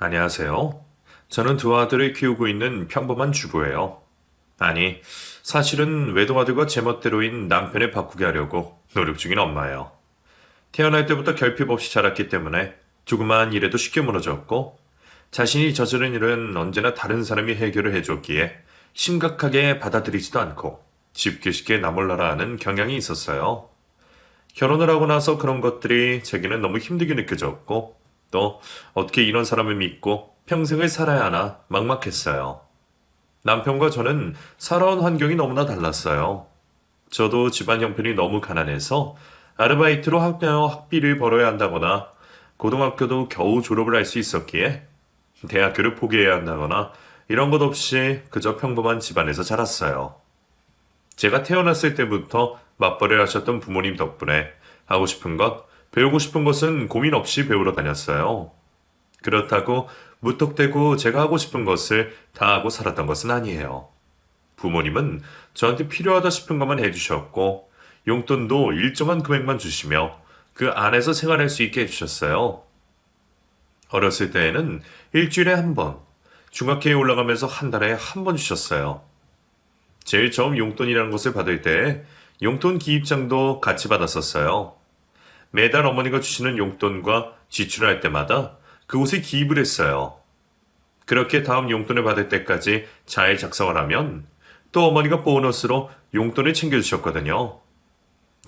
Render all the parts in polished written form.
안녕하세요. 저는 두 아들을 키우고 있는 평범한 주부예요. 아니, 사실은 외동아들과 제멋대로인 남편을 바꾸게 하려고 노력 중인 엄마예요. 태어날 때부터 결핍 없이 자랐기 때문에 조그마한 일에도 쉽게 무너졌고, 자신이 저지른 일은 언제나 다른 사람이 해결을 해줬기에 심각하게 받아들이지도 않고 쉽게 나 몰라라 하는 경향이 있었어요. 결혼을 하고 나서 그런 것들이 제게는 너무 힘들게 느껴졌고, 또 어떻게 이런 사람을 믿고 평생을 살아야 하나 막막했어요. 남편과 저는 살아온 환경이 너무나 달랐어요. 저도 집안 형편이 너무 가난해서 아르바이트로 학비를 벌어야 한다거나 고등학교도 겨우 졸업을 할 수 있었기에 대학교를 포기해야 한다거나 이런 것 없이 그저 평범한 집안에서 자랐어요. 제가 태어났을 때부터 맞벌이를 하셨던 부모님 덕분에 하고 싶은 것, 배우고 싶은 것은 고민 없이 배우러 다녔어요. 그렇다고 무턱대고 제가 하고 싶은 것을 다 하고 살았던 것은 아니에요. 부모님은 저한테 필요하다 싶은 것만 해주셨고, 용돈도 일정한 금액만 주시며 그 안에서 생활할 수 있게 해주셨어요. 어렸을 때에는 일주일에 한 번, 중학교에 올라가면서 한 달에 한 번 주셨어요. 제일 처음 용돈이라는 것을 받을 때 용돈 기입장도 같이 받았었어요. 매달 어머니가 주시는 용돈과 지출할 때마다 그곳에 기입을 했어요. 그렇게 다음 용돈을 받을 때까지 잘 작성을 하면 또 어머니가 보너스로 용돈을 챙겨주셨거든요.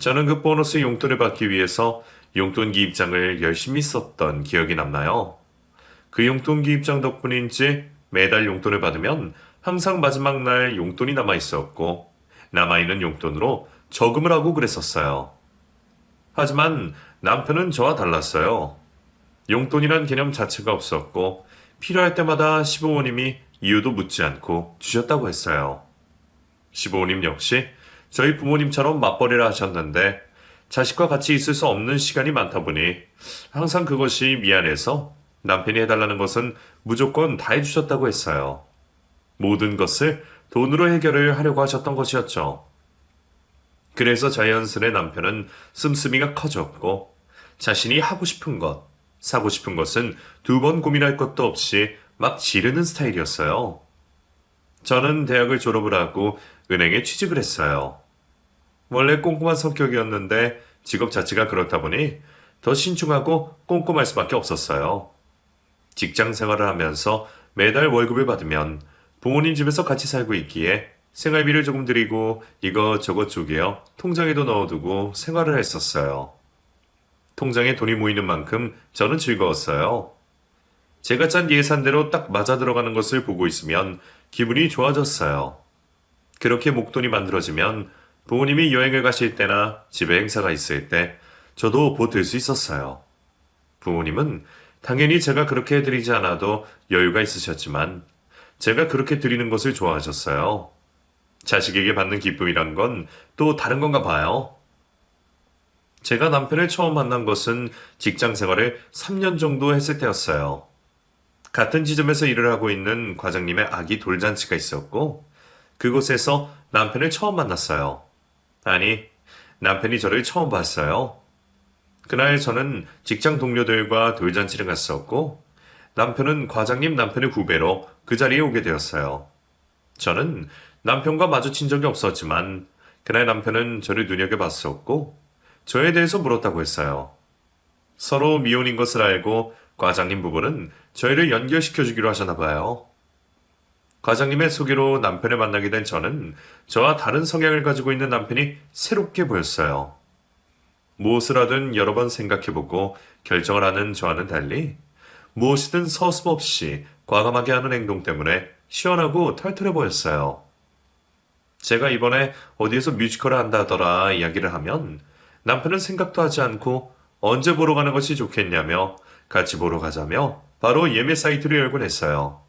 저는 그 보너스 용돈을 받기 위해서 용돈 기입장을 열심히 썼던 기억이 남나요. 그 용돈 기입장 덕분인지 매달 용돈을 받으면 항상 마지막 날 용돈이 남아 있었고 남아있는 용돈으로 저금을 하고 그랬었어요. 하지만 남편은 저와 달랐어요. 용돈이란 개념 자체가 없었고 필요할 때마다 시부모님이 이유도 묻지 않고 주셨다고 했어요. 시부모님 역시 저희 부모님처럼 맞벌이를 하셨는데 자식과 같이 있을 수 없는 시간이 많다 보니 항상 그것이 미안해서 남편이 해달라는 것은 무조건 다 해주셨다고 했어요. 모든 것을 돈으로 해결을 하려고 하셨던 것이었죠. 그래서 자연스레 남편은 씀씀이가 커졌고 자신이 하고 싶은 것, 사고 싶은 것은 두 번 고민할 것도 없이 막 지르는 스타일이었어요. 저는 대학을 졸업을 하고 은행에 취직을 했어요. 원래 꼼꼼한 성격이었는데 직업 자체가 그렇다 보니 더 신중하고 꼼꼼할 수밖에 없었어요. 직장 생활을 하면서 매달 월급을 받으면 부모님 집에서 같이 살고 있기에 생활비를 조금 드리고 이것저것 쪼개어 통장에도 넣어두고 생활을 했었어요. 통장에 돈이 모이는 만큼 저는 즐거웠어요. 제가 짠 예산대로 딱 맞아 들어가는 것을 보고 있으면 기분이 좋아졌어요. 그렇게 목돈이 만들어지면 부모님이 여행을 가실 때나 집에 행사가 있을 때 저도 보탤 수 있었어요. 부모님은 당연히 제가 그렇게 해드리지 않아도 여유가 있으셨지만 제가 그렇게 드리는 것을 좋아하셨어요. 자식에게 받는 기쁨이란 건 또 다른 건가 봐요. 제가 남편을 처음 만난 것은 직장 생활을 3년 정도 했을 때였어요. 같은 지점에서 일을 하고 있는 과장님의 아기 돌잔치가 있었고, 그곳에서 남편을 처음 만났어요. 아니, 남편이 저를 처음 봤어요. 그날 저는 직장 동료들과 돌잔치를 갔었고, 남편은 과장님 남편의 후배로 그 자리에 오게 되었어요. 저는 남편과 마주친 적이 없었지만, 그날 남편은 저를 눈여겨봤었고, 저에 대해서 물었다고 했어요. 서로 미혼인 것을 알고 과장님 부부는 저희를 연결시켜주기로 하셨나 봐요. 과장님의 소개로 남편을 만나게 된 저는 저와 다른 성향을 가지고 있는 남편이 새롭게 보였어요. 무엇을 하든 여러 번 생각해보고 결정을 하는 저와는 달리 무엇이든 서슴없이 과감하게 하는 행동 때문에 시원하고 털털해 보였어요. 제가 이번에 어디에서 뮤지컬을 한다더라 이야기를 하면 남편은 생각도 하지 않고 언제 보러 가는 것이 좋겠냐며 같이 보러 가자며 바로 예매 사이트를 열곤 했어요.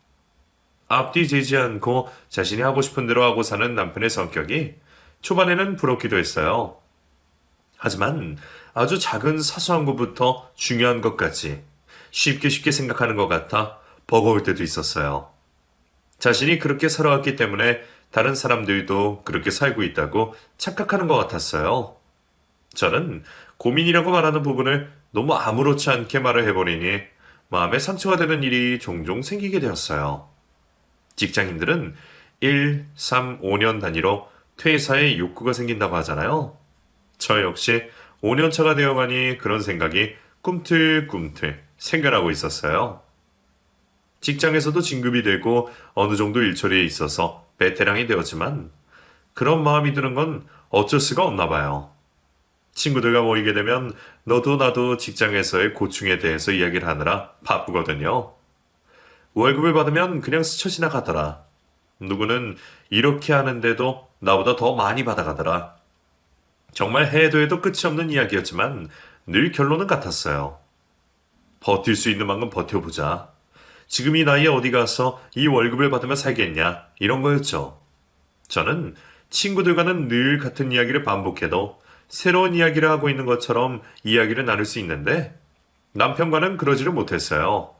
앞뒤 재지 않고 자신이 하고 싶은 대로 하고 사는 남편의 성격이 초반에는 부럽기도 했어요. 하지만 아주 작은 사소한 것부터 중요한 것까지 쉽게 생각하는 것 같아 버거울 때도 있었어요. 자신이 그렇게 살아왔기 때문에 다른 사람들도 그렇게 살고 있다고 착각하는 것 같았어요. 저는 고민이라고 말하는 부분을 너무 아무렇지 않게 말을 해버리니 마음에 상처가 되는 일이 종종 생기게 되었어요. 직장인들은 1, 3, 5년 단위로 퇴사의 욕구가 생긴다고 하잖아요. 저 역시 5년 차가 되어가니 그런 생각이 꿈틀꿈틀 생겨나고 있었어요. 직장에서도 진급이 되고 어느 정도 일처리에 있어서 베테랑이 되었지만 그런 마음이 드는 건 어쩔 수가 없나 봐요. 친구들과 모이게 되면 너도 나도 직장에서의 고충에 대해서 이야기를 하느라 바쁘거든요. 월급을 받으면 그냥 스쳐 지나가더라. 누구는 이렇게 하는데도 나보다 더 많이 받아가더라. 정말 해도 해도 끝이 없는 이야기였지만 늘 결론은 같았어요. 버틸 수 있는 만큼 버텨보자. 지금 이 나이에 어디 가서 이 월급을 받으며 살겠냐, 이런 거였죠. 저는 친구들과는 늘 같은 이야기를 반복해도 새로운 이야기를 하고 있는 것처럼 이야기를 나눌 수 있는데 남편과는 그러지를 못했어요.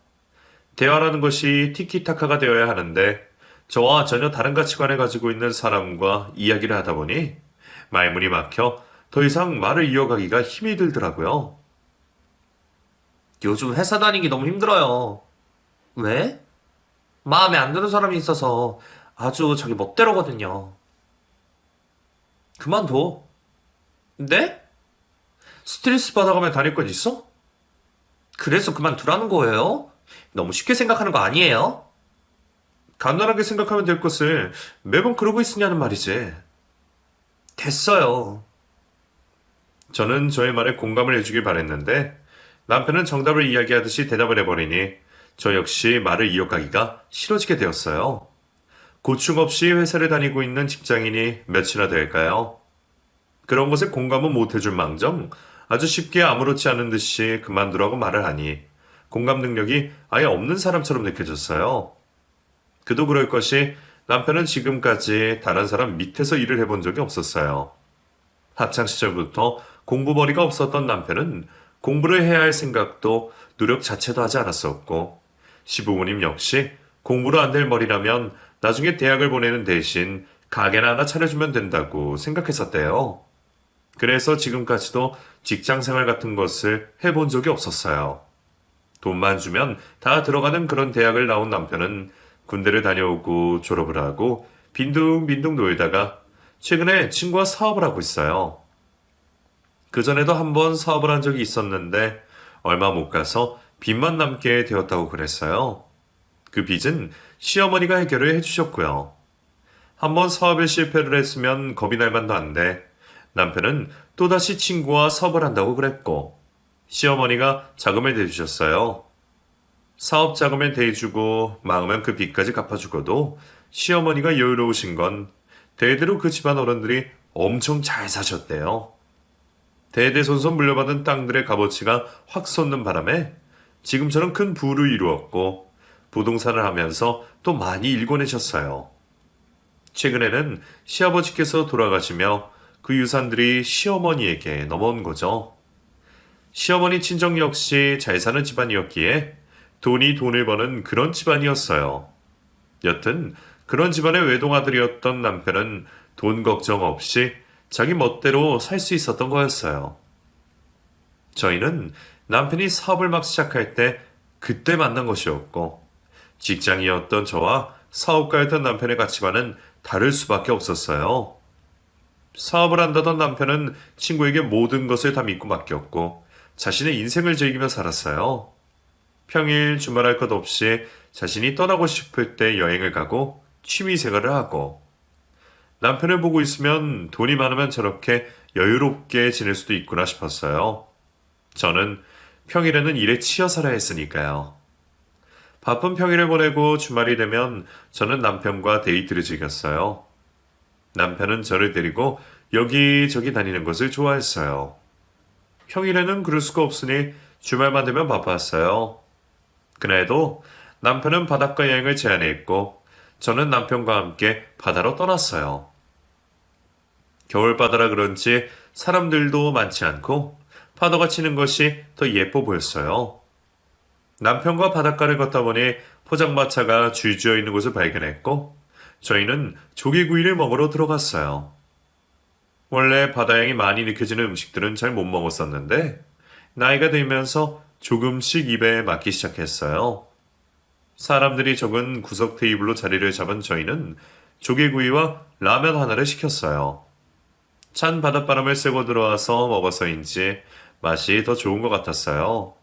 대화라는 것이 티키타카가 되어야 하는데 저와 전혀 다른 가치관을 가지고 있는 사람과 이야기를 하다 보니 말문이 막혀 더 이상 말을 이어가기가 힘이 들더라고요. 요즘 회사 다니기 너무 힘들어요. 왜? 마음에 안 드는 사람이 있어서 아주 자기 멋대로거든요. 그만둬. 네? 스트레스 받아가며 다닐 건 있어? 그래서 그만두라는 거예요? 너무 쉽게 생각하는 거 아니에요? 간단하게 생각하면 될 것을 매번 그러고 있으냐는 말이지. 됐어요. 저는 저의 말에 공감을 해주길 바랬는데 남편은 정답을 이야기하듯이 대답을 해버리니 저 역시 말을 이어가기가 싫어지게 되었어요. 고충 없이 회사를 다니고 있는 직장인이 몇이나 될까요? 그런 것에 공감은 못 해줄 망정 아주 쉽게 아무렇지 않은 듯이 그만두라고 말을 하니 공감 능력이 아예 없는 사람처럼 느껴졌어요. 그도 그럴 것이 남편은 지금까지 다른 사람 밑에서 일을 해본 적이 없었어요. 학창시절부터 공부머리가 없었던 남편은 공부를 해야 할 생각도 노력 자체도 하지 않았었고 시부모님 역시 공부로 안 될 머리라면 나중에 대학을 보내는 대신 가게나 하나 차려주면 된다고 생각했었대요. 그래서 지금까지도 직장 생활 같은 것을 해본 적이 없었어요. 돈만 주면 다 들어가는 그런 대학을 나온 남편은 군대를 다녀오고 졸업을 하고 빈둥빈둥 놀다가 최근에 친구와 사업을 하고 있어요. 그전에도 한번 사업을 한 적이 있었는데 얼마 못 가서 빚만 남게 되었다고 그랬어요. 그 빚은 시어머니가 해결을 해주셨고요. 한번 사업에 실패를 했으면 겁이 날 만도 한데 남편은 또다시 친구와 사업을 한다고 그랬고 시어머니가 자금을 대주셨어요. 사업 자금을 대주고 망하면 그 빚까지 갚아주고도 시어머니가 여유로우신 건 대대로 그 집안 어른들이 엄청 잘 사셨대요. 대대손손 물려받은 땅들의 값어치가 확 솟는 바람에 지금처럼 큰 부를 이루었고 부동산을 하면서 또 많이 일궈내셨어요. 최근에는 시아버지께서 돌아가시며 그 유산들이 시어머니에게 넘어온 거죠. 시어머니 친정 역시 잘 사는 집안이었기에 돈이 돈을 버는 그런 집안이었어요. 여튼 그런 집안의 외동아들이었던 남편은 돈 걱정 없이 자기 멋대로 살 수 있었던 거였어요. 저희는 남편이 사업을 막 시작할 때 그때 만난 것이었고 직장이었던 저와 사업가였던 남편의 가치관은 다를 수밖에 없었어요. 사업을 한다던 남편은 친구에게 모든 것을 다 믿고 맡겼고 자신의 인생을 즐기며 살았어요. 평일 주말할 것 없이 자신이 떠나고 싶을 때 여행을 가고 취미 생활을 하고 남편을 보고 있으면 돈이 많으면 저렇게 여유롭게 지낼 수도 있구나 싶었어요. 저는 평일에는 일에 치여 살아야 했으니까요. 바쁜 평일을 보내고 주말이 되면 저는 남편과 데이트를 즐겼어요. 남편은 저를 데리고 여기저기 다니는 것을 좋아했어요. 평일에는 그럴 수가 없으니 주말만 되면 바빴어요. 그날도 남편은 바닷가 여행을 제안했고 저는 남편과 함께 바다로 떠났어요. 겨울바다라 그런지 사람들도 많지 않고 파도가 치는 것이 더 예뻐 보였어요. 남편과 바닷가를 걷다 보니 포장마차가 줄지어 있는 곳을 발견했고 저희는 조개구이를 먹으러 들어갔어요. 원래 바다향이 많이 느껴지는 음식들은 잘 못 먹었었는데 나이가 들면서 조금씩 입에 맞기 시작했어요. 사람들이 적은 구석 테이블로 자리를 잡은 저희는 조개구이와 라면 하나를 시켰어요. 찬 바닷바람을 쐬고 들어와서 먹어서인지 맛이 더 좋은 것 같았어요.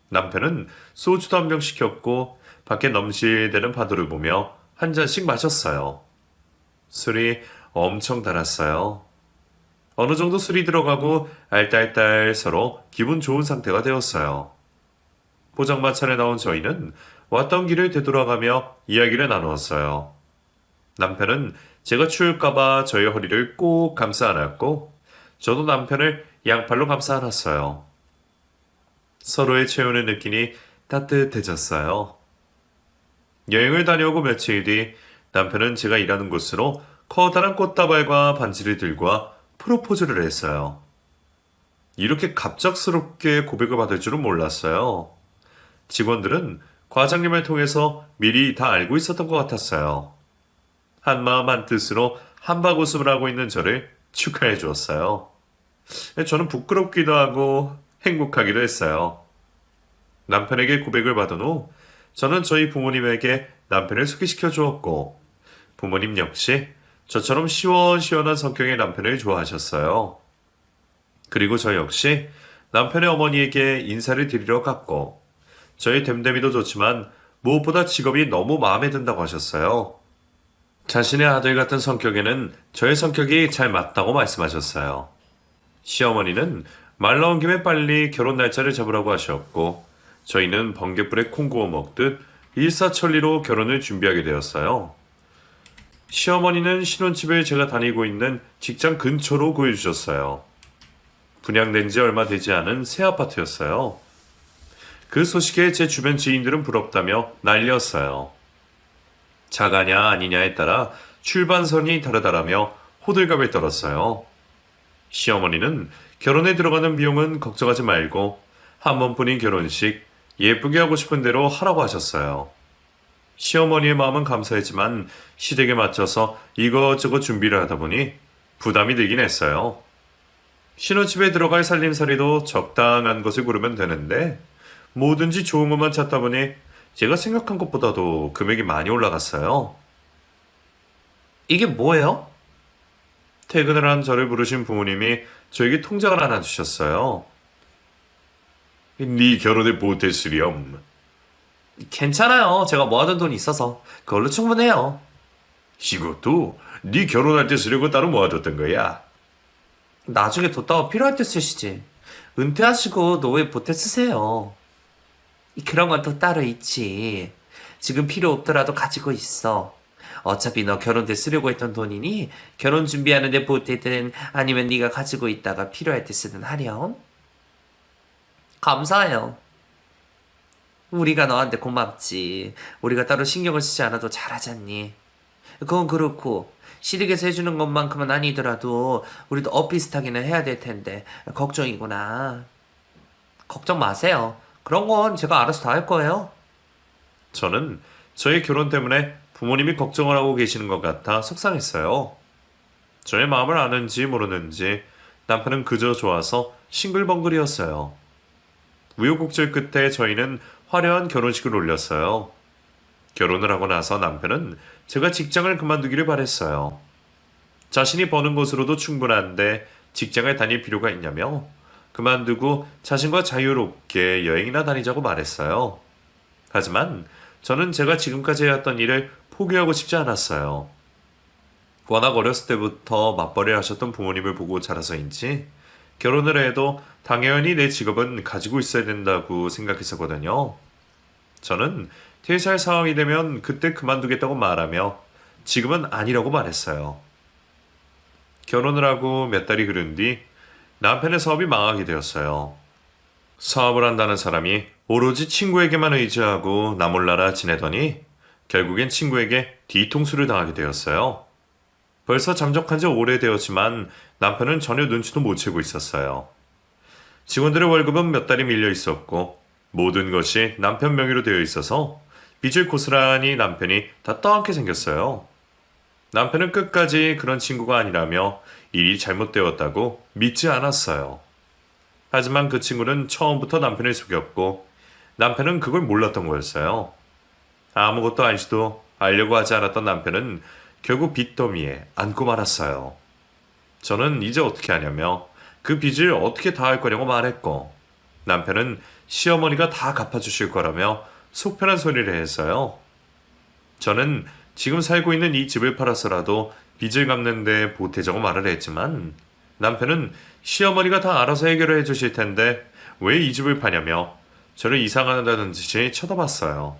남편은 소주도 한 병 시켰고 밖에 넘실대는 파도를 보며 한 잔씩 마셨어요. 술이 엄청 달았어요. 어느 정도 술이 들어가고 알딸딸 서로 기분 좋은 상태가 되었어요. 포장마차에 나온 저희는 왔던 길을 되돌아가며 이야기를 나누었어요. 남편은 제가 추울까봐 저의 허리를 꼭 감싸 안았고 저도 남편을 양팔로 감싸 안았어요. 서로의 체온을 느끼니 따뜻해졌어요. 여행을 다녀오고 며칠 뒤 남편은 제가 일하는 곳으로 커다란 꽃다발과 반지를 들고 와 프로포즈를 했어요. 이렇게 갑작스럽게 고백을 받을 줄은 몰랐어요. 직원들은 과장님을 통해서 미리 다 알고 있었던 것 같았어요. 한마음 한뜻으로 한박 웃음을 하고 있는 저를 축하해 주었어요. 저는 부끄럽기도 하고 행복하기도 했어요. 남편에게 고백을 받은 후 저는 저희 부모님에게 남편을 소개시켜 주었고 부모님 역시 저처럼 시원시원한 성격의 남편을 좋아하셨어요. 그리고 저 역시 남편의 어머니에게 인사를 드리러 갔고 저희 됨됨이도 좋지만 무엇보다 직업이 너무 마음에 든다고 하셨어요. 자신의 아들 같은 성격에는 저의 성격이 잘 맞다고 말씀하셨어요. 시어머니는 말 나온 김에 빨리 결혼 날짜를 잡으라고 하셨고 저희는 번갯불에 콩 구워 먹듯 일사천리로 결혼을 준비하게 되었어요. 시어머니는 신혼집을 제가 다니고 있는 직장 근처로 구해주셨어요. 분양된 지 얼마 되지 않은 새 아파트였어요. 그 소식에 제 주변 지인들은 부럽다며 난리였어요. 자가냐 아니냐에 따라 출발선이 다르다라며 호들갑을 떨었어요. 시어머니는 결혼에 들어가는 비용은 걱정하지 말고 한 번뿐인 결혼식 예쁘게 하고 싶은 대로 하라고 하셨어요. 시어머니의 마음은 감사했지만 시댁에 맞춰서 이것저것 준비를 하다 보니 부담이 되긴 했어요. 신혼집에 들어갈 살림살이도 적당한 것을 고르면 되는데 뭐든지 좋은 것만 찾다 보니 제가 생각한 것보다도 금액이 많이 올라갔어요. 이게 뭐예요? 퇴근을 한 저를 부르신 부모님이 저에게 통장을 하나 주셨어요. 네 결혼에 보탰으렴. 괜찮아요. 제가 모아둔 돈이 있어서 그걸로 충분해요. 이것도 네 결혼할 때 쓰려고 따로 모아뒀던 거야. 나중에 뒀다가 필요할 때 쓰시지. 은퇴하시고 노후에 보태 쓰세요. 그런 건 또 따로 있지. 지금 필요 없더라도 가지고 있어. 어차피 너 결혼 때 쓰려고 했던 돈이니 결혼 준비하는데 보태든 아니면 네가 가지고 있다가 필요할 때 쓰든 하렴. 감사해요. 우리가 너한테 고맙지. 우리가 따로 신경을 쓰지 않아도 잘하잖니. 그건 그렇고 시댁에서 해주는 것만큼은 아니더라도 우리도 엇비슷하기는 해야 될 텐데 걱정이구나. 걱정 마세요. 그런 건 제가 알아서 다 할 거예요. 저는 저의 결혼 때문에 부모님이 걱정을 하고 계시는 것 같아 속상했어요. 저의 마음을 아는지 모르는지 남편은 그저 좋아서 싱글벙글이었어요. 우여곡절 끝에 저희는 화려한 결혼식을 올렸어요. 결혼을 하고 나서 남편은 제가 직장을 그만두기를 바랬어요. 자신이 버는 것으로도 충분한데 직장을 다닐 필요가 있냐며 그만두고 자신과 자유롭게 여행이나 다니자고 말했어요. 하지만 저는 제가 지금까지 해왔던 일을 포기하고 싶지 않았어요. 워낙 어렸을 때부터 맞벌이를 하셨던 부모님을 보고 자라서인지 결혼을 해도 당연히 내 직업은 가지고 있어야 된다고 생각했었거든요. 저는 퇴사할 상황이 되면 그때 그만두겠다고 말하며 지금은 아니라고 말했어요. 결혼을 하고 몇 달이 흐른 뒤 남편의 사업이 망하게 되었어요. 사업을 한다는 사람이 오로지 친구에게만 의지하고 나몰라라 지내더니 결국엔 친구에게 뒤통수를 당하게 되었어요. 벌써 잠적한 지 오래되었지만 남편은 전혀 눈치도 못 채고 있었어요. 직원들의 월급은 몇 달이 밀려 있었고 모든 것이 남편 명의로 되어 있어서 빚을 고스란히 남편이 다 떠안게 생겼어요. 남편은 끝까지 그런 친구가 아니라며 일이 잘못되었다고 믿지 않았어요. 하지만 그 친구는 처음부터 남편을 속였고 남편은 그걸 몰랐던 거였어요. 아무것도 알지도 알려고 하지 않았던 남편은 결국 빚더미에 안고 말았어요. 저는 이제 어떻게 하냐며 그 빚을 어떻게 다 할 거냐고 말했고 남편은 시어머니가 다 갚아주실 거라며 속 편한 소리를 했어요. 저는 지금 살고 있는 이 집을 팔아서라도 빚을 갚는데 보태자고 말을 했지만 남편은 시어머니가 다 알아서 해결해 주실 텐데 왜 이 집을 파냐며 저를 이상하다는 듯이 쳐다봤어요.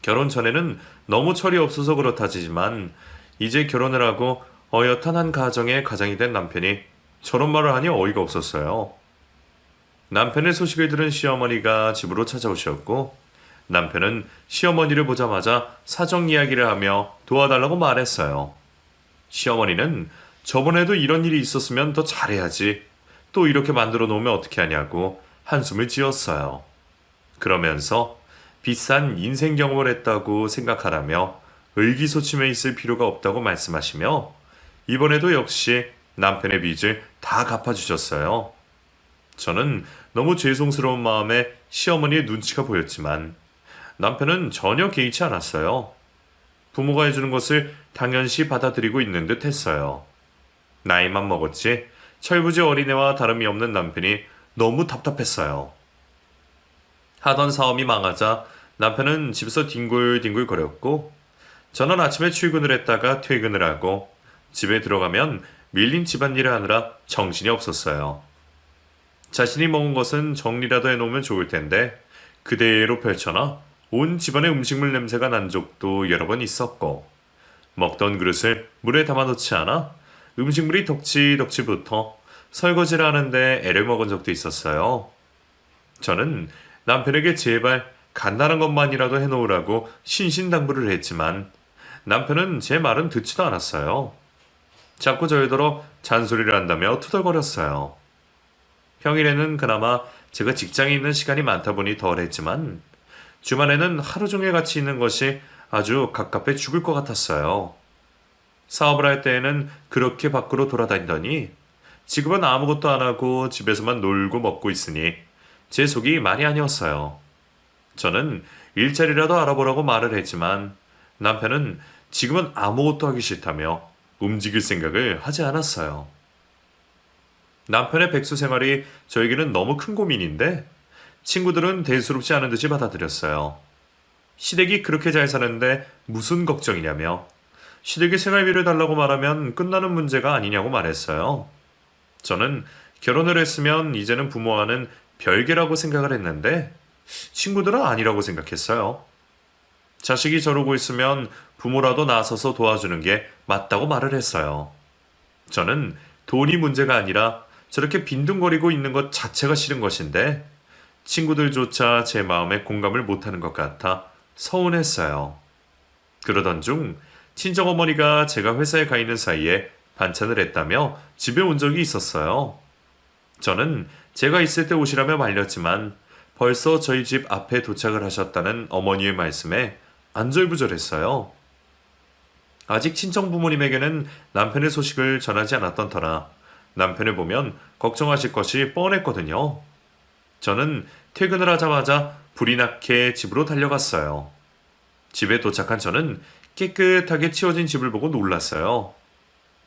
결혼 전에는 너무 철이 없어서 그렇다지만 이제 결혼을 하고 어엿한 한 가정의 가장이 된 남편이 저런 말을 하니 어이가 없었어요. 남편의 소식을 들은 시어머니가 집으로 찾아오셨고 남편은 시어머니를 보자마자 사정 이야기를 하며 도와달라고 말했어요. 시어머니는 저번에도 이런 일이 있었으면 더 잘해야지. 또 이렇게 만들어 놓으면 어떻게 하냐고 한숨을 지었어요. 그러면서 비싼 인생 경험을 했다고 생각하라며 의기소침해 있을 필요가 없다고 말씀하시며 이번에도 역시 남편의 빚을 다 갚아주셨어요. 저는 너무 죄송스러운 마음에 시어머니의 눈치가 보였지만 남편은 전혀 개의치 않았어요. 부모가 해주는 것을 당연시 받아들이고 있는 듯 했어요. 나이만 먹었지 철부지 어린애와 다름이 없는 남편이 너무 답답했어요. 하던 사업이 망하자 남편은 집에서 뒹굴뒹굴 거렸고 저는 아침에 출근을 했다가 퇴근을 하고 집에 들어가면 밀린 집안일을 하느라 정신이 없었어요. 자신이 먹은 것은 정리라도 해놓으면 좋을 텐데 그대로 펼쳐놔 온 집안의 음식물 냄새가 난 적도 여러 번 있었고 먹던 그릇을 물에 담아놓지 않아 음식물이 덕지덕지 붙어 설거지를 하는데 애를 먹은 적도 있었어요. 저는 남편에게 제발 간단한 것만이라도 해놓으라고 신신당부를 했지만 남편은 제 말은 듣지도 않았어요. 자꾸 저희더러 잔소리를 한다며 투덜거렸어요. 평일에는 그나마 제가 직장에 있는 시간이 많다 보니 덜했지만 주말에는 하루 종일 같이 있는 것이 아주 갑갑해 죽을 것 같았어요. 사업을 할 때에는 그렇게 밖으로 돌아다니더니 지금은 아무것도 안 하고 집에서만 놀고 먹고 있으니 제 속이 많이 아니었어요. 저는 일자리라도 알아보라고 말을 했지만 남편은 지금은 아무것도 하기 싫다며 움직일 생각을 하지 않았어요. 남편의 백수 생활이 저에게는 너무 큰 고민인데 친구들은 대수롭지 않은 듯이 받아들였어요. 시댁이 그렇게 잘 사는데 무슨 걱정이냐며 시댁이 생활비를 달라고 말하면 끝나는 문제가 아니냐고 말했어요. 저는 결혼을 했으면 이제는 부모와는 별개라고 생각을 했는데 친구들은 아니라고 생각했어요. 자식이 저러고 있으면 부모라도 나서서 도와주는 게 맞다고 말을 했어요. 저는 돈이 문제가 아니라 저렇게 빈둥거리고 있는 것 자체가 싫은 것인데 친구들조차 제 마음에 공감을 못하는 것 같아 서운했어요. 그러던 중 친정어머니가 제가 회사에 가 있는 사이에 반찬을 했다며 집에 온 적이 있었어요. 저는 제가 있을 때 오시라며 말렸지만 벌써 저희 집 앞에 도착을 하셨다는 어머니의 말씀에 안절부절했어요. 아직 친정 부모님에게는 남편의 소식을 전하지 않았던 터라 남편을 보면 걱정하실 것이 뻔했거든요. 저는 퇴근을 하자마자 불이 나게 집으로 달려갔어요. 집에 도착한 저는 깨끗하게 치워진 집을 보고 놀랐어요.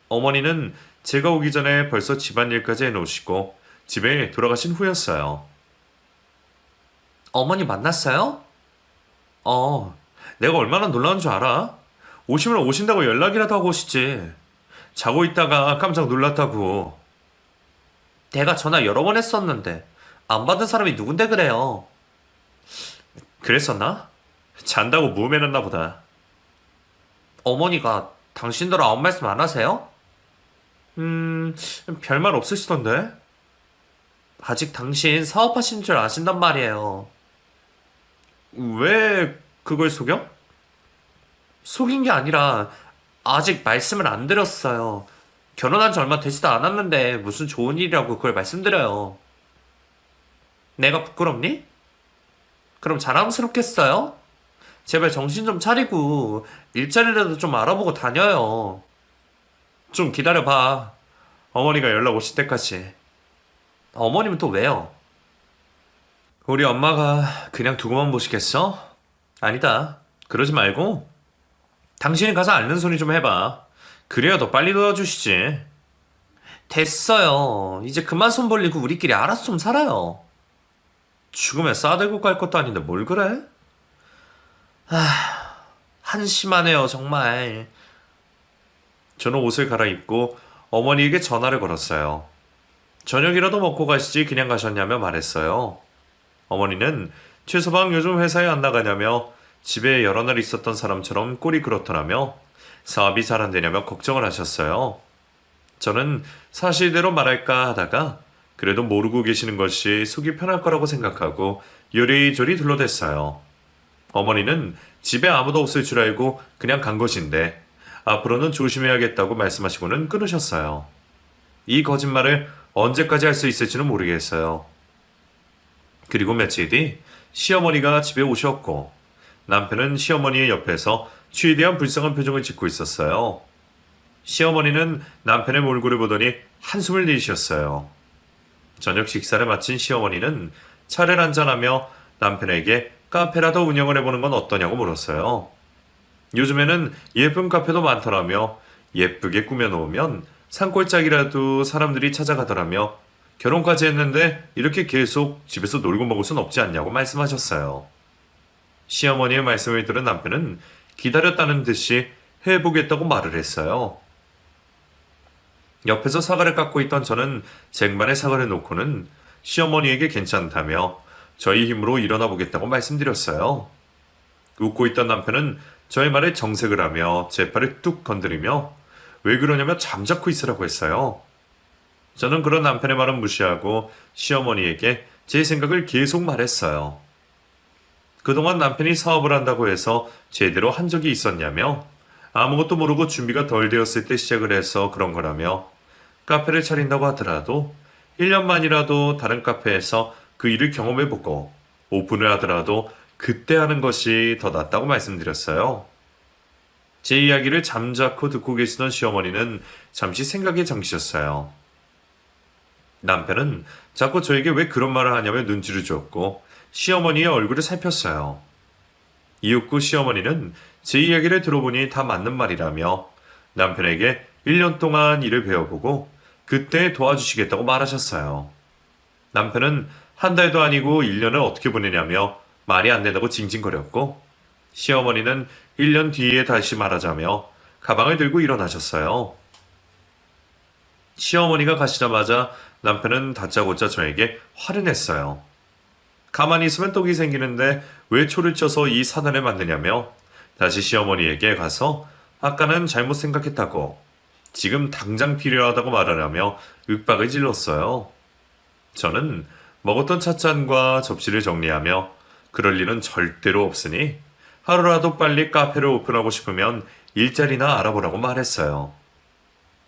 어머니는 제가 오기 전에 벌써 집안일까지 해놓으시고 집에 돌아가신 후였어요. 어머니 만났어요? 내가 얼마나 놀라운 줄 알아? 오시면 오신다고 연락이라도 하고 오시지. 자고 있다가 깜짝 놀랐다고. 내가 전화 여러 번 했었는데 안 받은 사람이 누군데 그래요. 그랬었나? 잔다고 무음해놨나 보다. 어머니가 당신들 아무 말씀 안 하세요? 별말 없으시던데? 아직 당신 사업하신 줄 아신단 말이에요. 왜 그걸 속여? 속인 게 아니라 아직 말씀을 안 드렸어요. 결혼한 지 얼마 되지도 않았는데 무슨 좋은 일이라고 그걸 말씀드려요. 내가 부끄럽니? 그럼 자랑스럽겠어요? 제발 정신 좀 차리고 일자리라도 좀 알아보고 다녀요. 좀 기다려봐. 어머니가 연락 오실 때까지. 어머님은 또 왜요? 우리 엄마가 그냥 두고만 보시겠어? 아니다. 그러지 말고 당신이 가서 앓는 소리 좀 해봐. 그래야 더 빨리 도와주시지. 됐어요. 이제 그만 손 벌리고 우리끼리 알아서 좀 살아요. 죽음에 싸들고 갈 것도 아닌데 뭘 그래? 한심하네요, 정말. 저는 옷을 갈아입고 어머니에게 전화를 걸었어요. 저녁이라도 먹고 가시지 그냥 가셨냐며 말했어요. 어머니는 최서방 요즘 회사에 안 나가냐며 집에 여러 날 있었던 사람처럼 꼴이 그렇더라며 사업이 잘 안 되냐며 걱정을 하셨어요. 저는 사실대로 말할까 하다가 그래도 모르고 계시는 것이 속이 편할 거라고 생각하고 요리조리 둘러댔어요. 어머니는 집에 아무도 없을 줄 알고 그냥 간 것인데 앞으로는 조심해야겠다고 말씀하시고는 끊으셨어요. 이 거짓말을 언제까지 할 수 있을지는 모르겠어요. 그리고 며칠 뒤 시어머니가 집에 오셨고 남편은 시어머니의 옆에서 최대한 불쌍한 표정을 짓고 있었어요. 시어머니는 남편의 몰골을 보더니 한숨을 내쉬었어요. 저녁 식사를 마친 시어머니는 차를 한잔하며 남편에게 카페라도 운영을 해보는 건 어떠냐고 물었어요. 요즘에는 예쁜 카페도 많더라며 예쁘게 꾸며놓으면 산골짜기라도 사람들이 찾아가더라며 결혼까지 했는데 이렇게 계속 집에서 놀고 먹을 순 없지 않냐고 말씀하셨어요. 시어머니의 말씀을 들은 남편은 기다렸다는 듯이 해보겠다고 말을 했어요. 옆에서 사과를 깎고 있던 저는 쟁반에 사과를 놓고는 시어머니에게 괜찮다며 저희 힘으로 일어나 보겠다고 말씀드렸어요. 웃고 있던 남편은 저의 말에 정색을 하며 제 팔을 뚝 건드리며 왜 그러냐며 잠자코 있으라고 했어요. 저는 그런 남편의 말은 무시하고 시어머니에게 제 생각을 계속 말했어요. 그동안 남편이 사업을 한다고 해서 제대로 한 적이 있었냐며 아무것도 모르고 준비가 덜 되었을 때 시작을 해서 그런 거라며 카페를 차린다고 하더라도 1년만이라도 다른 카페에서 그 일을 경험해보고 오픈을 하더라도 그때 하는 것이 더 낫다고 말씀드렸어요. 제 이야기를 잠자코 듣고 계시던 시어머니는 잠시 생각에 잠기셨어요. 남편은 자꾸 저에게 왜 그런 말을 하냐며 눈치를 주었고 시어머니의 얼굴을 살폈어요. 이윽고 시어머니는 제 이야기를 들어보니 다 맞는 말이라며 남편에게 1년 동안 일을 배워보고 그때 도와주시겠다고 말하셨어요. 남편은 한 달도 아니고 1년을 어떻게 보내냐며 말이 안 된다고 징징거렸고 시어머니는 1년 뒤에 다시 말하자며 가방을 들고 일어나셨어요. 시어머니가 가시자마자 남편은 다짜고짜 저에게 화를 냈어요. 가만히 있으면 떡이 생기는데 왜 초를 쳐서 이 사단을 만드냐며 다시 시어머니에게 가서 아까는 잘못 생각했다고 지금 당장 필요하다고 말하라며 윽박을 질렀어요. 저는 먹었던 찻잔과 접시를 정리하며 그럴 일은 절대로 없으니 하루라도 빨리 카페를 오픈하고 싶으면 일자리나 알아보라고 말했어요.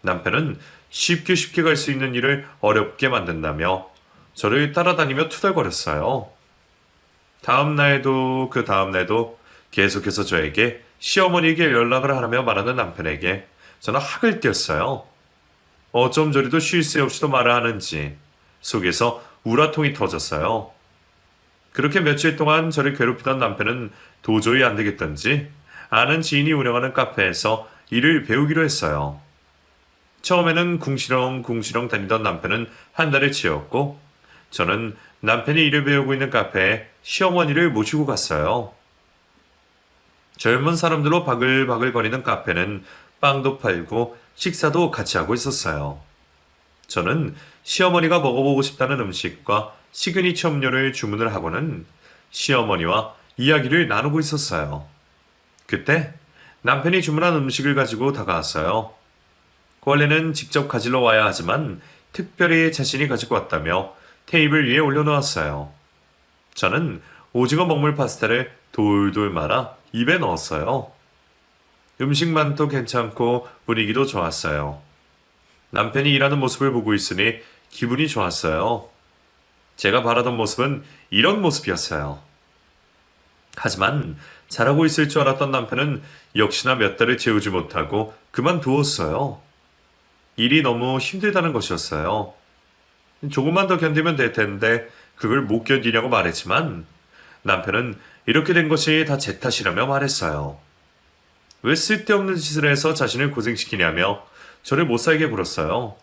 남편은 쉽게 갈 수 있는 일을 어렵게 만든다며 저를 따라다니며 투덜거렸어요. 다음 날도 그 다음 날도 계속해서 저에게 시어머니에게 연락을 하라며 말하는 남편에게 저는 학을 띄었어요. 어쩜 저리도 쉴 새 없이도 말을 하는지 속에서 우라통이 터졌어요. 그렇게 며칠 동안 저를 괴롭히던 남편은 도저히 안 되겠던지 아는 지인이 운영하는 카페에서 일을 배우기로 했어요. 처음에는 궁시렁 다니던 남편은 한 달을 치웠고 저는 남편이 일을 배우고 있는 카페에 시어머니를 모시고 갔어요. 젊은 사람들로 바글바글거리는 카페는 빵도 팔고 식사도 같이 하고 있었어요. 저는 시어머니가 먹어보고 싶다는 음식과 시그니처 음료를 주문을 하고는 시어머니와 이야기를 나누고 있었어요. 그때 남편이 주문한 음식을 가지고 다가왔어요. 원래는 직접 가지러 와야 하지만 특별히 자신이 가지고 왔다며 테이블 위에 올려놓았어요. 저는 오징어 먹물 파스타를 돌돌 말아 입에 넣었어요. 음식만도 괜찮고 분위기도 좋았어요. 남편이 일하는 모습을 보고 있으니 기분이 좋았어요. 제가 바라던 모습은 이런 모습이었어요. 하지만 잘하고 있을 줄 알았던 남편은 역시나 몇 달을 채우지 못하고 그만두었어요. 일이 너무 힘들다는 것이었어요. 조금만 더 견디면 될 텐데 그걸 못 견디냐고 말했지만 남편은 이렇게 된 것이 다 제 탓이라며 말했어요. 왜 쓸데없는 짓을 해서 자신을 고생시키냐며 저를 못 살게 굴었어요.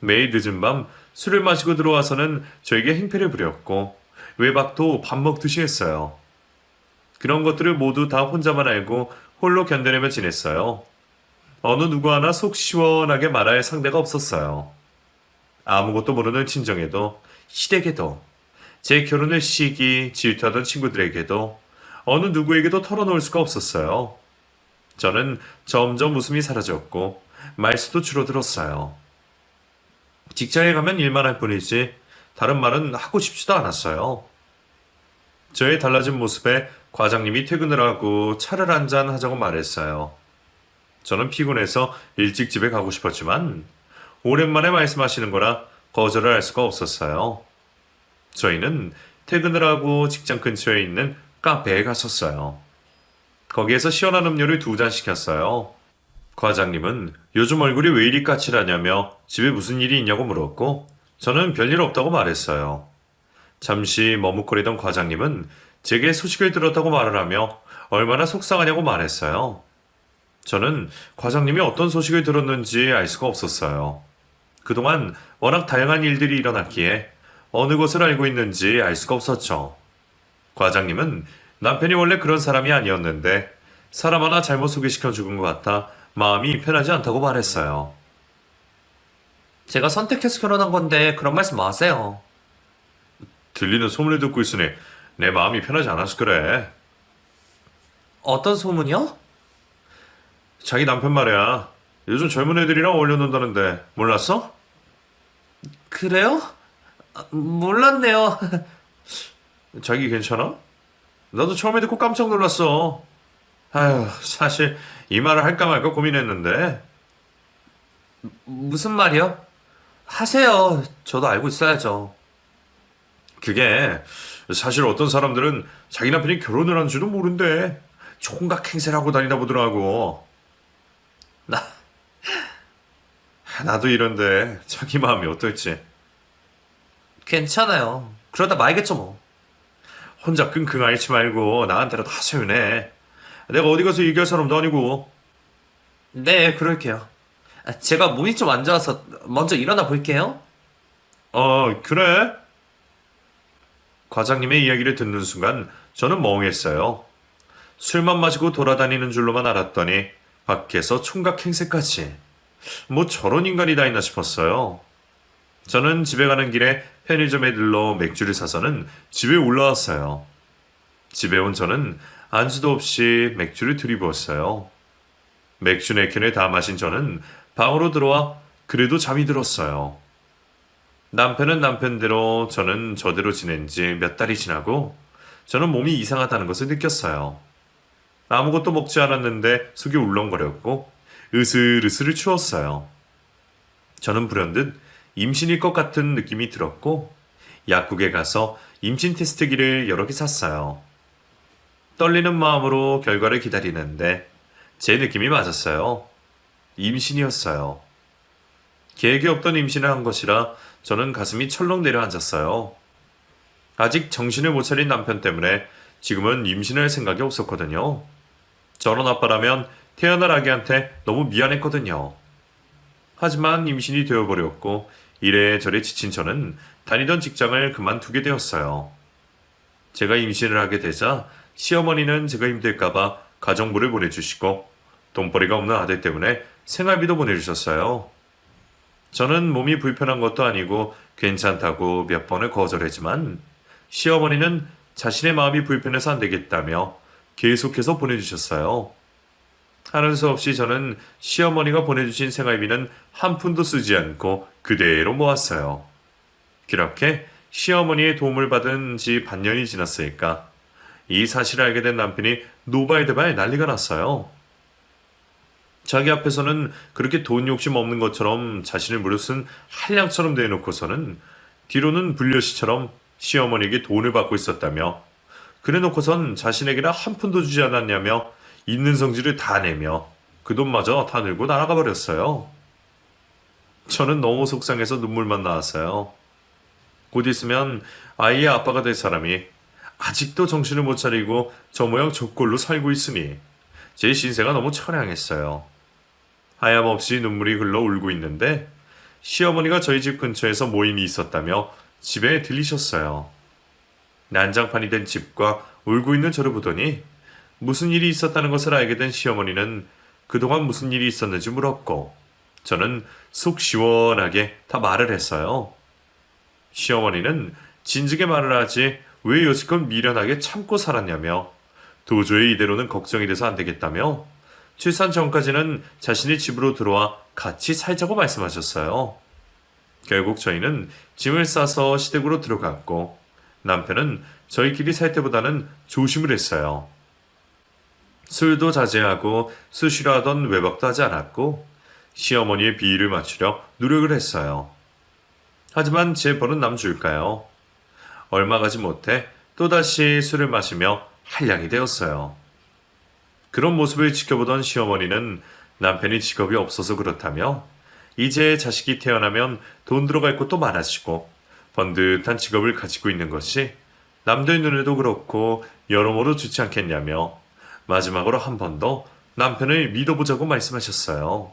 매일 늦은 밤 술을 마시고 들어와서는 저에게 행패를 부렸고 외박도 밥 먹듯이 했어요. 그런 것들을 모두 다 혼자만 알고 홀로 견뎌내며 지냈어요. 어느 누구 하나 속 시원하게 말할 상대가 없었어요. 아무것도 모르는 친정에도 시댁에도 제 결혼을 시기 질투하던 친구들에게도 어느 누구에게도 털어놓을 수가 없었어요. 저는 점점 웃음이 사라졌고 말수도 줄어들었어요. 직장에 가면 일만 할 뿐이지 다른 말은 하고 싶지도 않았어요. 저의 달라진 모습에 과장님이 퇴근을 하고 차를 한잔 하자고 말했어요. 저는 피곤해서 일찍 집에 가고 싶었지만 오랜만에 말씀하시는 거라 거절을 할 수가 없었어요. 저희는 퇴근을 하고 직장 근처에 있는 카페에 갔었어요. 거기에서 시원한 음료를 2잔 시켰어요. 과장님은 요즘 얼굴이 왜 이리 까칠하냐며 집에 무슨 일이 있냐고 물었고 저는 별일 없다고 말했어요. 잠시 머뭇거리던 과장님은 제게 소식을 들었다고 말을 하며 얼마나 속상하냐고 말했어요. 저는 과장님이 어떤 소식을 들었는지 알 수가 없었어요. 그동안 워낙 다양한 일들이 일어났기에 어느 것을 알고 있는지 알 수가 없었죠. 과장님은 남편이 원래 그런 사람이 아니었는데 사람 하나 잘못 소개시켜 죽은 것 같아 마음이 편하지 않다고 말했어요. 제가 선택해서 결혼한 건데 그런 말씀 마세요. 들리는 소문을 듣고 있으니 내 마음이 편하지 않아서 그래. 어떤 소문이요? 자기 남편 말이야. 요즘 젊은 애들이랑 어울려 논다는데 몰랐어? 그래요? 몰랐네요. 자기 괜찮아? 나도 처음에 듣고 깜짝 놀랐어. 아휴, 사실 이 말을 할까 말까 고민했는데 무슨 말이요? 하세요. 저도 알고 있어야죠. 그게 사실 어떤 사람들은 자기 남편이 결혼을 한 줄도 모른대. 총각 행세를 하고 다니다 보더라고. 나도 이런데 자기 마음이 어떨지. 괜찮아요. 그러다 말겠죠 뭐. 혼자 끙끙 앓지 말고 나한테라도 하소연해. 내가 어디 가서 얘기할 사람도 아니고. 네, 그럴게요. 제가 몸이 좀 안 좋아서 먼저 일어나 볼게요. 그래? 과장님의 이야기를 듣는 순간 저는 멍했어요. 술만 마시고 돌아다니는 줄로만 알았더니 밖에서 총각 행세까지. 뭐 저런 인간이 다 있나 싶었어요. 저는 집에 가는 길에 편의점에 들러 맥주를 사서는 집에 올라왔어요. 집에 온 저는 안주도 없이 맥주를 들이부었어요. 맥주 4캔을 다 마신 저는 방으로 들어와 그래도 잠이 들었어요. 남편은 남편대로 저는 저대로 지낸 지 몇 달이 지나고 저는 몸이 이상하다는 것을 느꼈어요. 아무것도 먹지 않았는데 속이 울렁거렸고 으슬으슬 추웠어요. 저는 불현듯 임신일 것 같은 느낌이 들었고 약국에 가서 임신 테스트기를 여러 개 샀어요. 떨리는 마음으로 결과를 기다리는데 제 느낌이 맞았어요. 임신이었어요. 계획이 없던 임신을 한 것이라 저는 가슴이 철렁 내려앉았어요. 아직 정신을 못 차린 남편 때문에 지금은 임신할 생각이 없었거든요. 저런 아빠라면 태어날 아기한테 너무 미안했거든요. 하지만 임신이 되어버렸고 이래저래 지친 저는 다니던 직장을 그만두게 되었어요. 제가 임신을 하게 되자 시어머니는 제가 힘들까봐 가정부를 보내주시고 돈벌이가 없는 아들 때문에 생활비도 보내주셨어요. 저는 몸이 불편한 것도 아니고 괜찮다고 몇 번을 거절했지만 시어머니는 자신의 마음이 불편해서 안 되겠다며 계속해서 보내주셨어요. 하는 수 없이 저는 시어머니가 보내주신 생활비는 한 푼도 쓰지 않고 그대로 모았어요. 그렇게 시어머니의 도움을 받은 지 반년이 지났으니까 이 사실을 알게 된 남편이 노발대발 난리가 났어요. 자기 앞에서는 그렇게 돈 욕심 없는 것처럼 자신을 무릇쓴 한량처럼 내놓고서는 뒤로는 불려시처럼 시어머니에게 돈을 받고 있었다며 그래놓고선 자신에게나 한 푼도 주지 않았냐며 있는 성질을 다 내며 그 돈마저 다 들고 날아가 버렸어요. 저는 너무 속상해서 눈물만 나왔어요. 곧 있으면 아이의 아빠가 될 사람이 아직도 정신을 못 차리고 저 모양 저 꼴로 살고 있으니 제 신세가 너무 처량했어요. 하염없이 눈물이 흘러 울고 있는데 시어머니가 저희 집 근처에서 모임이 있었다며 집에 들리셨어요. 난장판이 된 집과 울고 있는 저를 보더니 무슨 일이 있었다는 것을 알게 된 시어머니는 그동안 무슨 일이 있었는지 물었고 저는 속 시원하게 다 말을 했어요. 시어머니는 진즉에 말을 하지 왜 여지껏 미련하게 참고 살았냐며 도저히 이대로는 걱정이 돼서 안 되겠다며 출산 전까지는 자신의 집으로 들어와 같이 살자고 말씀하셨어요. 결국 저희는 짐을 싸서 시댁으로 들어갔고 남편은 저희끼리 살 때보다는 조심을 했어요. 술도 자제하고 수시로 하던 외박도 하지 않았고 시어머니의 비위를 맞추려 노력을 했어요. 하지만 제 버는 남 줄까요? 얼마 가지 못해 또다시 술을 마시며 한량이 되었어요. 그런 모습을 지켜보던 시어머니는 남편이 직업이 없어서 그렇다며 이제 자식이 태어나면 돈 들어갈 곳도 많아지고 번듯한 직업을 가지고 있는 것이 남들 눈에도 그렇고 여러모로 좋지 않겠냐며 마지막으로 한 번 더 남편을 믿어보자고 말씀하셨어요.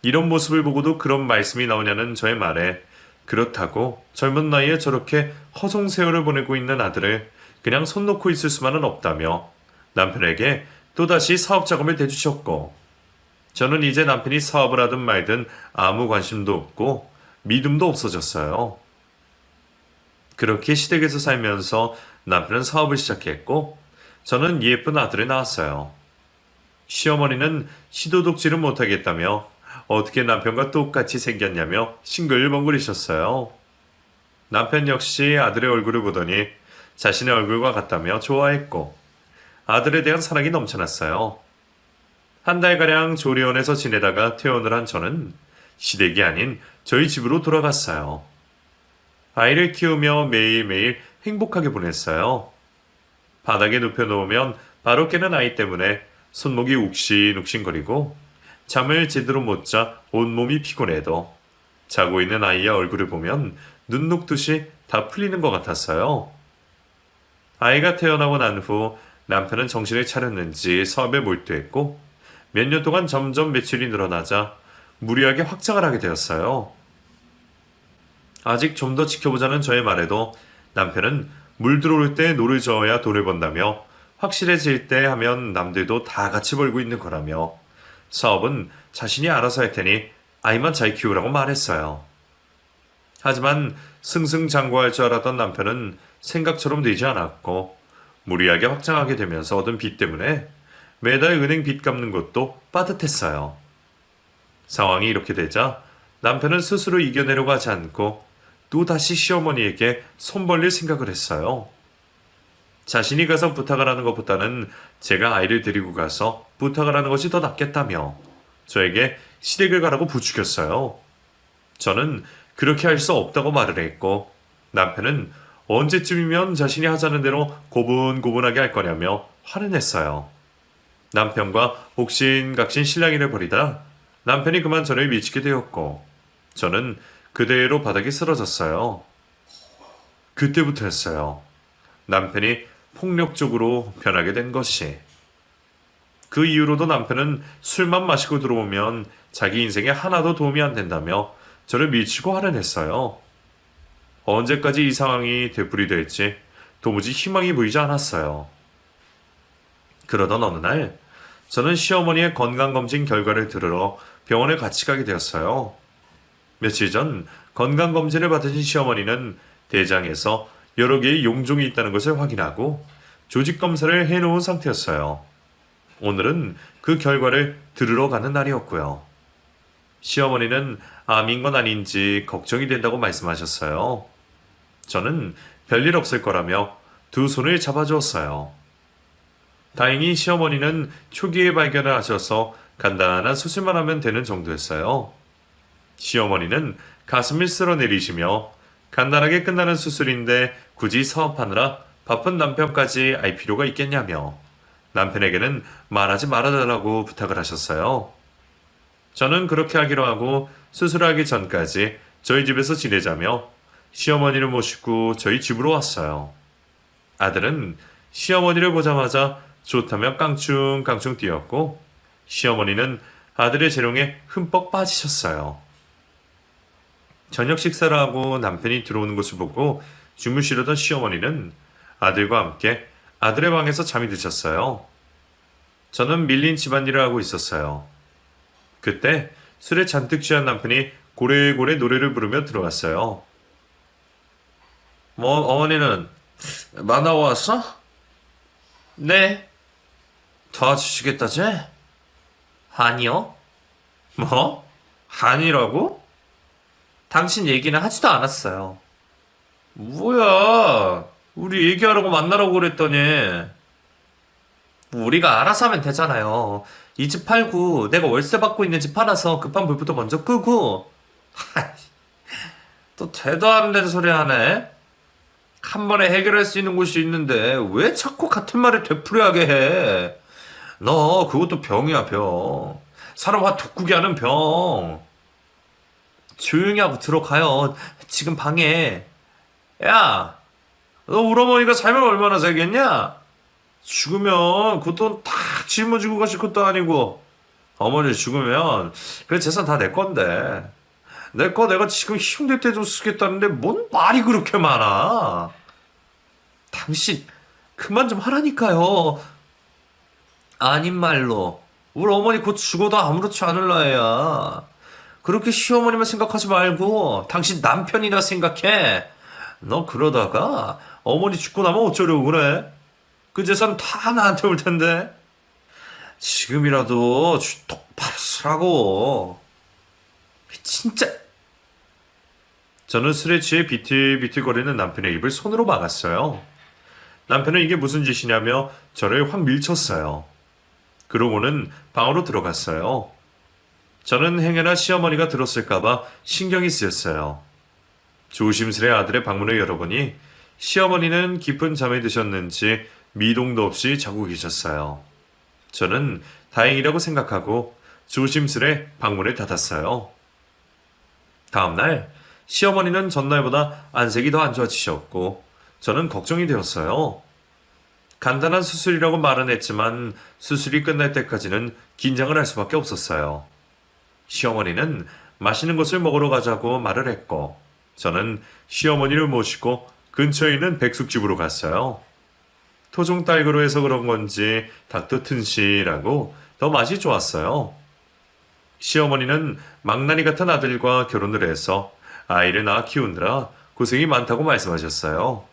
이런 모습을 보고도 그런 말씀이 나오냐는 저의 말에 그렇다고 젊은 나이에 저렇게 허송세월을 보내고 있는 아들을 그냥 손 놓고 있을 수만은 없다며 남편에게 또다시 사업 자금을 대주셨고 저는 이제 남편이 사업을 하든 말든 아무 관심도 없고 믿음도 없어졌어요. 그렇게 시댁에서 살면서 남편은 사업을 시작했고 저는 예쁜 아들을 낳았어요. 시어머니는 시도독지를 못하겠다며 어떻게 남편과 똑같이 생겼냐며 싱글벙글이셨어요. 남편 역시 아들의 얼굴을 보더니 자신의 얼굴과 같다며 좋아했고 아들에 대한 사랑이 넘쳐났어요. 한 달가량 조리원에서 지내다가 퇴원을 한 저는 시댁이 아닌 저희 집으로 돌아갔어요. 아이를 키우며 매일매일 행복하게 보냈어요. 바닥에 눕혀놓으면 바로 깨는 아이 때문에 손목이 욱신욱신거리고 잠을 제대로 못 자 온몸이 피곤해도 자고 있는 아이의 얼굴을 보면 눈 녹듯이 다 풀리는 것 같았어요. 아이가 태어나고 난 후 남편은 정신을 차렸는지 사업에 몰두했고 몇 년 동안 점점 매출이 늘어나자 무리하게 확장을 하게 되었어요. 아직 좀 더 지켜보자는 저의 말에도 남편은 물 들어올 때 노를 저어야 돈을 번다며 확실해질 때 하면 남들도 다 같이 벌고 있는 거라며 사업은 자신이 알아서 할 테니 아이만 잘 키우라고 말했어요. 하지만 승승장구할 줄 알았던 남편은 생각처럼 되지 않았고 무리하게 확장하게 되면서 얻은 빚 때문에 매달 은행 빚 갚는 것도 빠듯했어요. 상황이 이렇게 되자 남편은 스스로 이겨내려고 하지 않고 또다시 시어머니에게 손 벌릴 생각을 했어요. 자신이 가서 부탁을 하는 것보다는 제가 아이를 데리고 가서 부탁을 하는 것이 더 낫겠다며 저에게 시댁을 가라고 부추겼어요. 저는 그렇게 할 수 없다고 말을 했고 남편은 언제쯤이면 자신이 하자는 대로 고분고분하게 할 거냐며 화를 냈어요. 남편과 옥신각신 실랑이를 벌이다 남편이 그만 저를 미치게 되었고 저는 그대로 바닥에 쓰러졌어요. 그때부터였어요. 남편이 폭력적으로 변하게 된 것이. 그 이후로도 남편은 술만 마시고 들어오면 자기 인생에 하나도 도움이 안 된다며 저를 미치고 화를 냈어요. 언제까지 이 상황이 되풀이될지 도무지 희망이 보이지 않았어요. 그러던 어느 날 저는 시어머니의 건강검진 결과를 들으러 병원에 같이 가게 되었어요. 며칠 전 건강검진을 받으신 시어머니는 대장에서 여러 개의 용종이 있다는 것을 확인하고 조직검사를 해놓은 상태였어요. 오늘은 그 결과를 들으러 가는 날이었고요. 시어머니는 암인 건 아닌지 걱정이 된다고 말씀하셨어요. 저는 별일 없을 거라며 두 손을 잡아주었어요. 다행히 시어머니는 초기에 발견을 하셔서 간단한 수술만 하면 되는 정도였어요. 시어머니는 가슴을 쓸어내리시며 간단하게 끝나는 수술인데 굳이 사업하느라 바쁜 남편까지 알 필요가 있겠냐며 남편에게는 말하지 말아달라고 부탁을 하셨어요. 저는 그렇게 하기로 하고 수술하기 전까지 저희 집에서 지내자며 시어머니를 모시고 저희 집으로 왔어요. 아들은 시어머니를 보자마자 좋다며 깡충깡충 뛰었고 시어머니는 아들의 재롱에 흠뻑 빠지셨어요. 저녁 식사를 하고 남편이 들어오는 것을 보고 주무시려던 시어머니는 아들과 함께 아들의 방에서 잠이 드셨어요. 저는 밀린 집안일을 하고 있었어요. 그때 술에 잔뜩 취한 남편이 고래고래 노래를 부르며 들어왔어요. 뭐 어머니는 만나고 왔어? 네. 도와주시겠다지? 아니요. 뭐? 아니라고? 당신 얘기는 하지도 않았어요. 뭐야? 우리 얘기하라고 만나라고 그랬더니. 우리가 알아서 하면 되잖아요. 이 집 팔고 내가 월세 받고 있는 집 팔아서 급한 불부터 먼저 끄고. 또 대도 안 되는 소리 하네? 한 번에 해결할 수 있는 곳이 있는데 왜 자꾸 같은 말을 되풀이하게 해? 너 그것도 병이야 병. 사람 화 돋구게 하는 병. 조용히 하고 들어가요. 지금 방에. 야, 너 우리 어머니가 살면 얼마나 살겠냐? 죽으면 그 돈 다 짊어지고 가실 것도 아니고 어머니 죽으면 그 재산 다 내 건데 내 거 내가 지금 힘들 때 좀 쓰겠다는데 뭔 말이 그렇게 많아? 당신 그만 좀 하라니까요. 아닌 말로 우리 어머니 곧 죽어도 아무렇지 않을 나이야. 그렇게 시어머니만 생각하지 말고 당신 남편이나 생각해. 너 그러다가 어머니 죽고 나면 어쩌려고 그래? 그 재산 다 나한테 올 텐데. 지금이라도 똑바로 쓰라고. 진짜. 저는 술에 취해 비틀비틀거리는 남편의 입을 손으로 막았어요. 남편은 이게 무슨 짓이냐며 저를 확 밀쳤어요. 그러고는 방으로 들어갔어요. 저는 행여나 시어머니가 들었을까봐 신경이 쓰였어요. 조심스레 아들의 방문을 열어보니 시어머니는 깊은 잠에 드셨는지 미동도 없이 자고 계셨어요. 저는 다행이라고 생각하고 조심스레 방문을 닫았어요. 다음날 시어머니는 전날보다 안색이 더 안 좋아지셨고 저는 걱정이 되었어요. 간단한 수술이라고 말은 했지만 수술이 끝날 때까지는 긴장을 할 수밖에 없었어요. 시어머니는 맛있는 것을 먹으러 가자고 말을 했고 저는 시어머니를 모시고 근처에 있는 백숙집으로 갔어요. 토종딸그로 해서 그런 건지 닭도 튼실하고 더 맛이 좋았어요. 시어머니는 망나니 같은 아들과 결혼을 해서 아이를 낳아 키우느라 고생이 많다고 말씀하셨어요.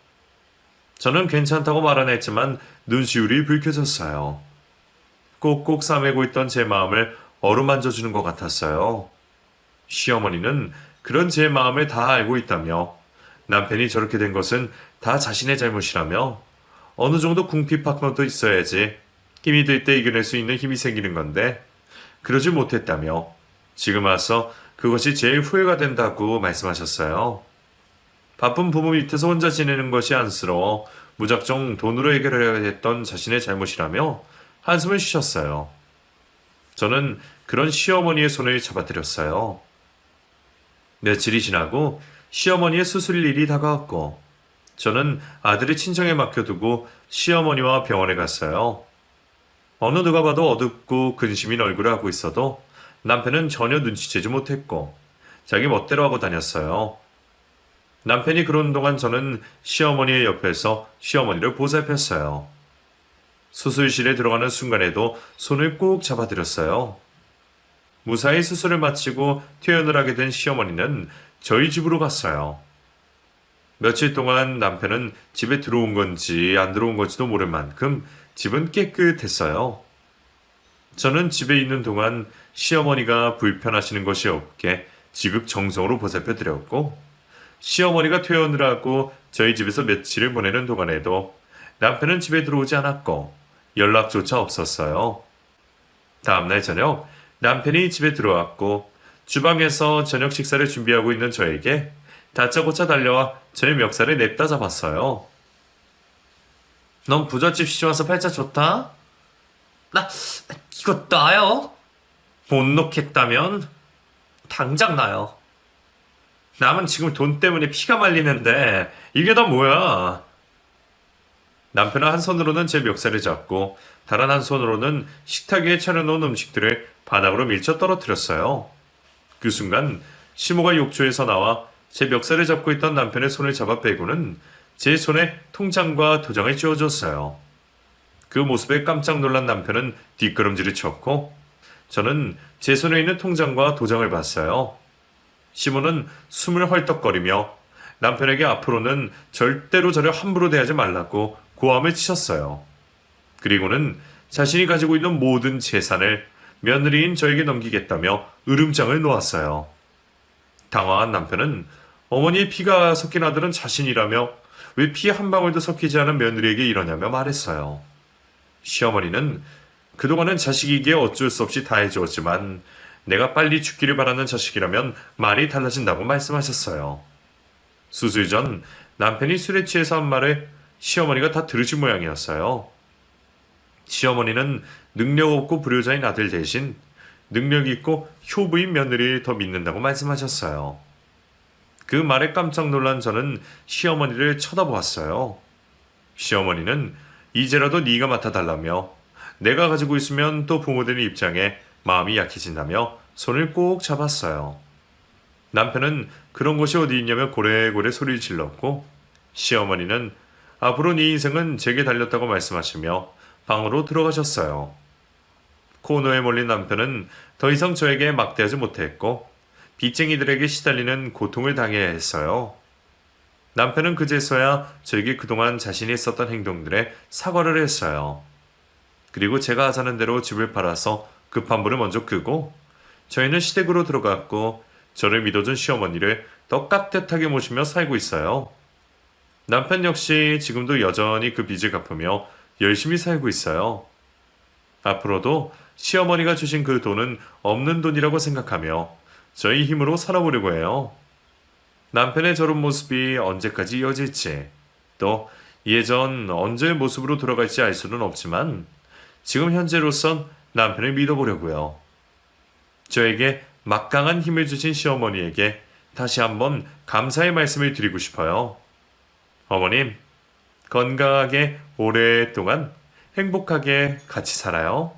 저는 괜찮다고 말은 했지만 눈시울이 붉혀졌어요. 꼭꼭 싸매고 있던 제 마음을 어루만져주는 것 같았어요. 시어머니는 그런 제 마음을 다 알고 있다며 남편이 저렇게 된 것은 다 자신의 잘못이라며 어느 정도 궁핍학력도 있어야지 힘이 들 때 이겨낼 수 있는 힘이 생기는 건데 그러지 못했다며 지금 와서 그것이 제일 후회가 된다고 말씀하셨어요. 바쁜 부모 밑에서 혼자 지내는 것이 안쓰러워 무작정 돈으로 해결해야 했던 자신의 잘못이라며 한숨을 쉬셨어요. 저는 그런 시어머니의 손을 잡아드렸어요. 며칠이 지나고 시어머니의 수술일이 다가왔고 저는 아들의 친정에 맡겨두고 시어머니와 병원에 갔어요. 어느 누가 봐도 어둡고 근심인 얼굴을 하고 있어도 남편은 전혀 눈치채지 못했고 자기 멋대로 하고 다녔어요. 남편이 그러는 동안 저는 시어머니의 옆에서 시어머니를 보살폈어요. 수술실에 들어가는 순간에도 손을 꼭 잡아드렸어요. 무사히 수술을 마치고 퇴원을 하게 된 시어머니는 저희 집으로 갔어요. 며칠 동안 남편은 집에 들어온 건지 안 들어온 건지도 모를 만큼 집은 깨끗했어요. 저는 집에 있는 동안 시어머니가 불편하시는 것이 없게 지극정성으로 보살펴 드렸고 시어머니가 퇴원을 하고 저희 집에서 며칠을 보내는 동안에도 남편은 집에 들어오지 않았고 연락조차 없었어요. 다음날 저녁 남편이 집에 들어왔고 주방에서 저녁 식사를 준비하고 있는 저에게 다짜고짜 달려와 저의 멱살을 냅다 잡았어요. 넌 부잣집 시집 와서 팔자 좋다? 이거 나요? 못 놓겠다면 당장 나요. 남은 지금 돈 때문에 피가 말리는데 이게 다 뭐야? 남편은 한 손으로는 제 멱살을 잡고 다른 한 손으로는 식탁 위에 차려놓은 음식들을 바닥으로 밀쳐 떨어뜨렸어요. 그 순간 시모가 욕조에서 나와 제 멱살을 잡고 있던 남편의 손을 잡아 빼고는 제 손에 통장과 도장을 쥐어줬어요. 그 모습에 깜짝 놀란 남편은 뒷걸음질을 쳤고 저는 제 손에 있는 통장과 도장을 봤어요. 시모는 숨을 헐떡거리며 남편에게 앞으로는 절대로 저를 함부로 대하지 말라고 고함을 치셨어요. 그리고는 자신이 가지고 있는 모든 재산을 며느리인 저에게 넘기겠다며 으름장을 놓았어요. 당황한 남편은 어머니의 피가 섞인 아들은 자신이라며 왜 피 한 방울도 섞이지 않은 며느리에게 이러냐며 말했어요. 시어머니는 그동안은 자식이기에 어쩔 수 없이 다 해주었지만 내가 빨리 죽기를 바라는 자식이라면 말이 달라진다고 말씀하셨어요. 수술 전 남편이 술에 취해서 한 말을 시어머니가 다 들으신 모양이었어요. 시어머니는 능력 없고 불효자인 아들 대신 능력 있고 효부인 며느리를 더 믿는다고 말씀하셨어요. 그 말에 깜짝 놀란 저는 시어머니를 쳐다보았어요. 시어머니는 이제라도 네가 맡아달라며 내가 가지고 있으면 또 부모되는 입장에 마음이 약해진다며 손을 꼭 잡았어요. 남편은 그런 곳이 어디 있냐며 고래고래 소리를 질렀고 시어머니는 앞으로 네 인생은 제게 달렸다고 말씀하시며 방으로 들어가셨어요. 코너에 몰린 남편은 더 이상 저에게 막대하지 못했고 빚쟁이들에게 시달리는 고통을 당해야 했어요. 남편은 그제서야 저에게 그동안 자신이 했었던 행동들에 사과를 했어요. 그리고 제가 하자는 대로 집을 팔아서 급한 불을 먼저 끄고 저희는 시댁으로 들어갔고 저를 믿어준 시어머니를 더 깍듯하게 모시며 살고 있어요. 남편 역시 지금도 여전히 그 빚을 갚으며 열심히 살고 있어요. 앞으로도 시어머니가 주신 그 돈은 없는 돈이라고 생각하며 저희 힘으로 살아보려고 해요. 남편의 저런 모습이 언제까지 이어질지 또 예전 언제의 모습으로 돌아갈지 알 수는 없지만 지금 현재로선 남편을 믿어보려고요. 저에게 막강한 힘을 주신 시어머니에게 다시 한번 감사의 말씀을 드리고 싶어요. 어머님, 건강하게 오랫동안 행복하게 같이 살아요.